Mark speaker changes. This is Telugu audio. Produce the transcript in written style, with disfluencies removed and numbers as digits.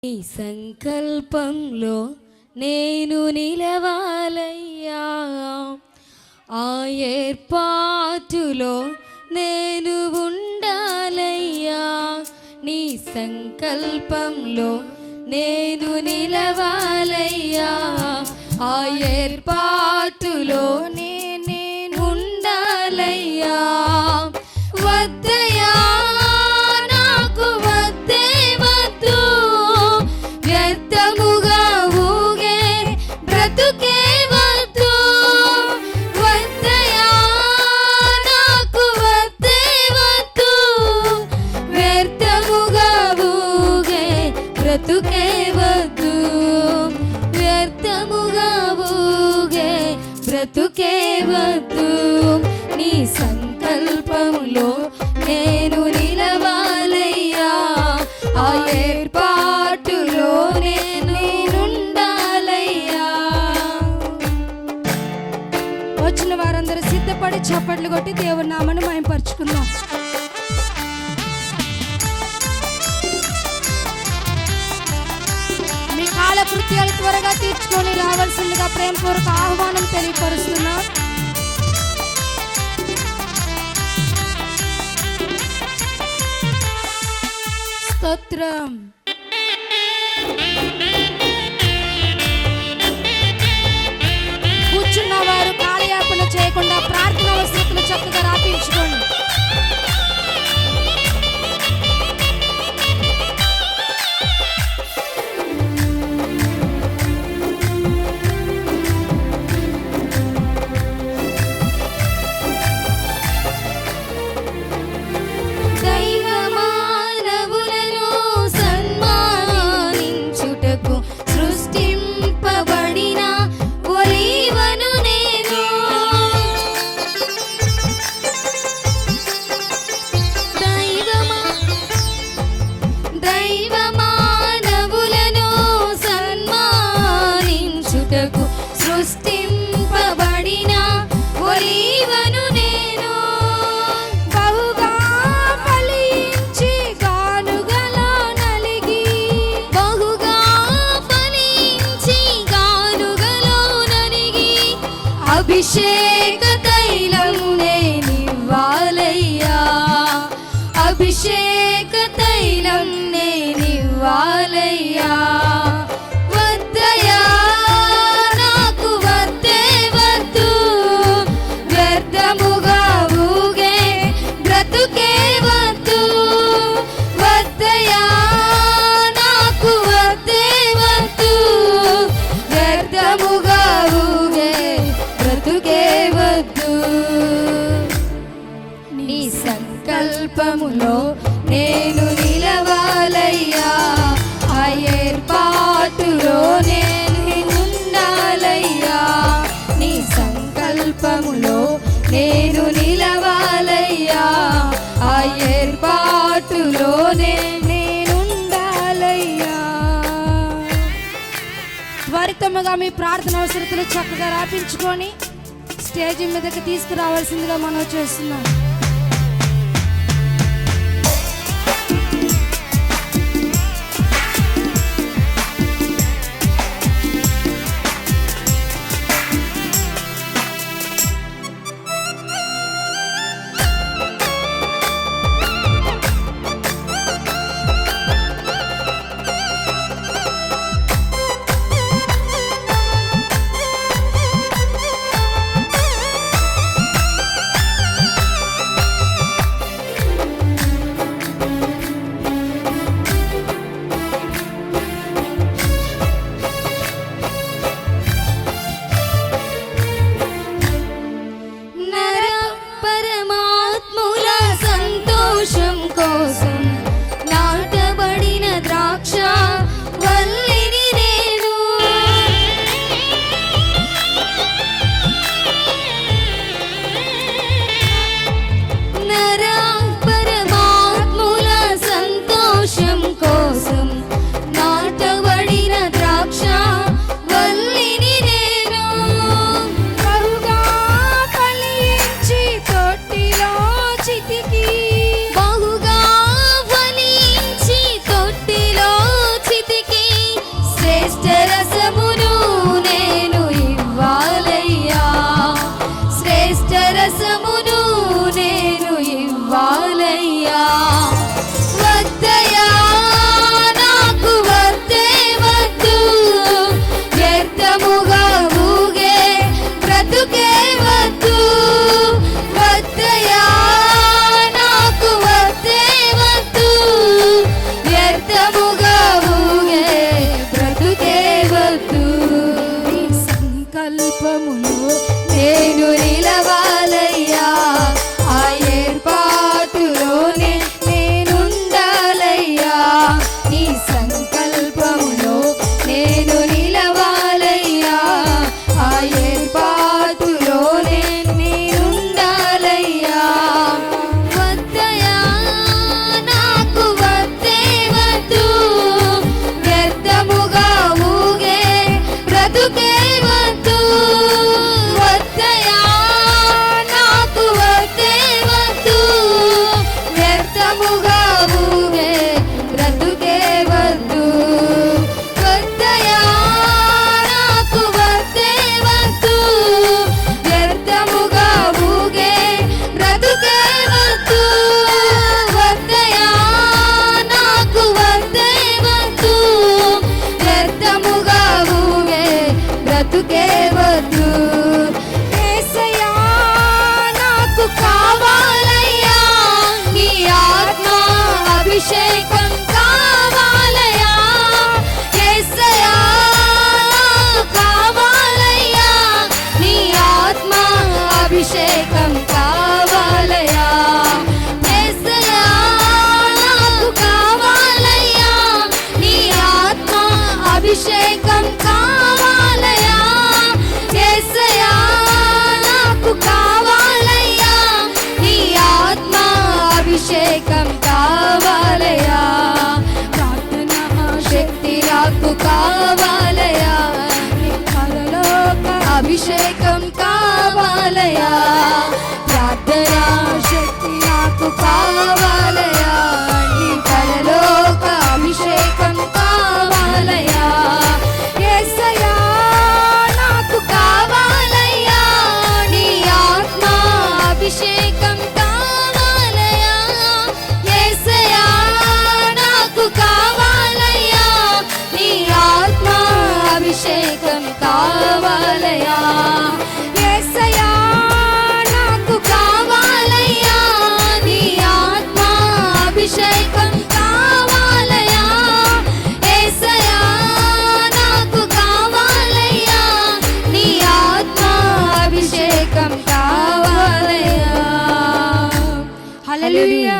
Speaker 1: నీ సంకల్పంలో నేను నిలవాలయ్యా, ఆ ఏర్పాటులో నేను ఉండాలయ్యా. నీ సంకల్పంలో నేను నిలవాలయ్యా, ఆ ఏర్పాటులో నేను ఉండాలయ్యా. వద్దయ్యా నాకు వద్దే వద్దు, వ్యర్థముగా ఊగే బ్రతుకే వద్దు. వద్దయ్యా నాకు వద్దే వద్దు, వ్యర్థముగా ఊగే బ్రతుకే వద్దు. వ్యర్థముగా ఊగే బ్రతుకే వద్దు. నీ సంకల్పంలో నేను నిలవాలయ్యా, ఆ ఏర్పాటులో నేనుండాలయ్యా.
Speaker 2: వచ్చిన వారందరూ సిద్ధపడి చప్పట్లు కొట్టి దేవుని నామమును మహిమపరచుకుందాం. మీ కాల కృత్యాలు త్వరగా తీర్చుకొని రావాల్సిందిగా ప్రేమపూర్వక ఆహ్వానం తెలియపరుస్తున్నాం. స్తోత్రం. కూర్చున్న వారు కాలయాపన చేయకుండా ప్రార్థన అవసరతలు చక్కగా రాపించుకోండి.
Speaker 1: సృష్టింపబడిన ఒలీవను నేను,
Speaker 2: బహుగా ఫలించి గానుగలో నలిగి,
Speaker 1: బహుగా ఫలించి గానుగలో నలిగి, అభిషేక తైలం నేనివ్వాలయ్యా, అభిషేక తైలం నేనివ్వాలయ్యా. వద్దయ్యా నాకు వద్దే వద్దు, వ్యర్థముగా ఊగే బ్రతుకే వద్దు. వద్దయ్యా నాకు వద్దే వద్దు, వ్యర్థముగా ఊగే బ్రతుకే వద్దు. నీ సంకల్పములో నేను నిలవాలయ్యా, ఆ ఏర్పాటులో నేను ఉండాలయ్యా. నీ సంకల్పములో నేను నిలవాలయ్యా, ఆ ఏర్పాటులో నేను ఉండాలయ్యా.
Speaker 2: త్వరితముగా మీ ప్రార్థన అవసరతలు చక్కగా రాపించుకొని స్టేజ్ మీదకి తీసుకురావాల్సిందిగా మనం చేస్తున్నాం.
Speaker 1: అభిషేకం కావాలయా యేసయ్యా నాకు కావాలయ్యా నీ ఆత్మ అభిషేకం కావాలయా ప్రార్థన శక్తి నాకు కావాలయా నీ పరలోక అభిషేకం కావాలయా ప్రార్థన శక్తి నాకు కావాలయా నీ పరలోక అభిషేకం కావాలయా యేసయ్యా నాకు కావాలయ్యా నీ ఆత్మ అభిషేకం కావాలయా యేసయ్యా నాకు కావాలయ్యా నీ ఆత్మ అభిషేకం కావాలయా యేసయ్యా నాకు కావాలయ్యా నీ ఆత్మ అభిషేకం కావాలయా యేసయ్యా నాకు కావాలయ్యా నీ ఆత్మ అభిషేకం కావాలయా
Speaker 2: హల్లెలూయా.